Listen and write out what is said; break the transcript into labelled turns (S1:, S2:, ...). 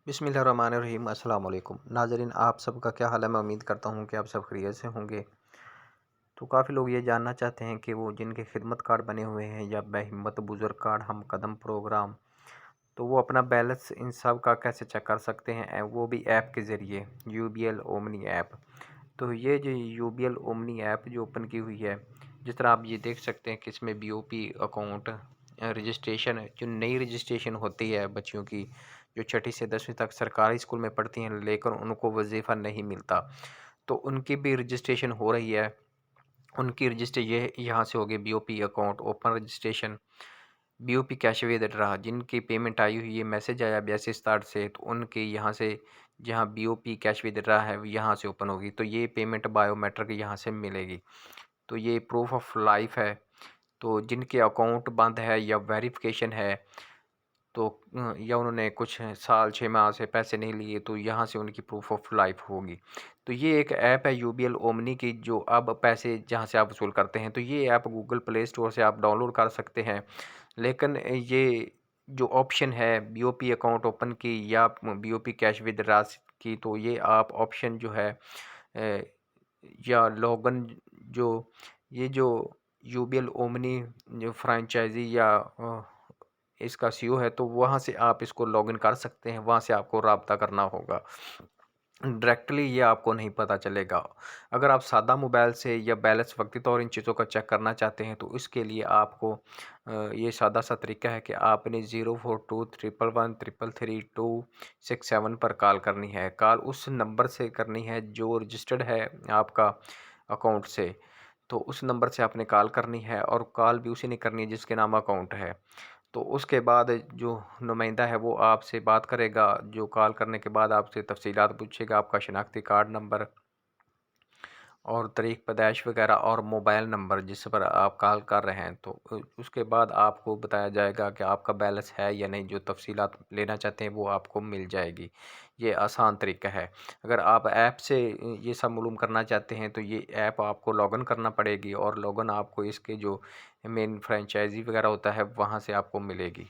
S1: बिस्मिल्लाहिर्रहमानिर्रहीम अस्सलाम वालेकुम नाज़रीन, आप सबका क्या हाल है। मैं उम्मीद करता हूँ कि आप सब खैरियत से होंगे। तो काफ़ी लोग ये जानना चाहते हैं कि वो जिनके खिदमत कार्ड बने हुए हैं या बेहिम्मत बुज़ुर्ग कार्ड, हम कदम प्रोग्राम, तो वो अपना बैलेंस इन सब का कैसे चेक कर सकते हैं, वो भी ऐप के ज़रिए, यूबीएल ओमनी ऐप। तो ये जो यूबीएल ओमनी ऐप जो ओपन की हुई है, जिस तरह आप ये देख सकते हैं कि इसमें बीओपी अकाउंट रजिस्ट्रेशन, जो नई रजिस्ट्रेशन होती है बच्चियों की, जो छठी से 10वीं तक सरकारी स्कूल में पढ़ती हैं लेकिन उनको वजीफ़ा नहीं मिलता, तो उनकी भी रजिस्ट्रेशन हो रही है। उनकी रजिस्टर ये यहाँ से होगी, BOP account open registration, BOP cash withdraw, जिनकी पेमेंट आई हुई है, मैसेज आया 82 से, तो उनके यहाँ से जहाँ बीओपी कैश विथड्रॉ है यहाँ से ओपन होगी, तो ये पेमेंट बायोमेट्रिक यहाँ से मिलेगी। तो ये प्रूफ ऑफ लाइफ है। तो जिनके अकाउंट बंद है या वेरिफिकेशन है, तो या उन्होंने कुछ साल 6 माह से पैसे नहीं लिए, तो यहाँ से उनकी प्रूफ ऑफ लाइफ होगी। तो ये एक ऐप है यूबीएल ओमनी की, जो अब पैसे जहाँ से आप वसूल करते हैं। तो ये ऐप गूगल प्ले स्टोर से आप डाउनलोड कर सकते हैं। लेकिन ये जो ऑप्शन है बीओपी अकाउंट ओपन की या बीओपी कैश विथड्रॉ की, तो ये आप ऑप्शन जो है अ, या लॉगिन, जो ये जो यूबीएल ओमनी जो फ्रेंचाइजी या इसका सीईओ है, तो वहाँ से आप इसको लॉगिन कर सकते हैं। वहाँ से आपको राब्ता करना होगा, डायरेक्टली ये आपको नहीं पता चलेगा। अगर आप सादा मोबाइल से या बैलेंस वक्ती तौर इन चीज़ों का चेक करना चाहते हैं, तो इसके लिए आपको ये सादा सा तरीका है कि आपने 042111333267 पर कॉल करनी है। कॉल उस नंबर से करनी है जो रजिस्टर्ड है आपका अकाउंट से। तो उस नंबर से आपने कॉल करनी है, और कॉल भी उसी ने करनी है जिसके नाम अकाउंट है। तो उसके बाद जो नुमाइंदा है वो आपसे बात करेगा, जो कॉल करने के बाद आपसे तफसीलात पूछेगा, आपका शनाख्ती कार्ड नंबर और तारीख़ पैदाइश वगैरह और मोबाइल नंबर जिस पर आप कॉल कर रहे हैं। तो उसके बाद आपको बताया जाएगा कि आपका बैलेंस है या नहीं। जो तफसीलात लेना चाहते हैं वो आपको मिल जाएगी। ये आसान तरीका है। अगर आप ऐप से ये सब मालूम करना चाहते हैं, तो ये ऐप आपको लॉगिन करना पड़ेगी, और लॉगिन आपको इसके जो मेन फ्रेंचाइजी वगैरह होता है वहाँ से आपको मिलेगी।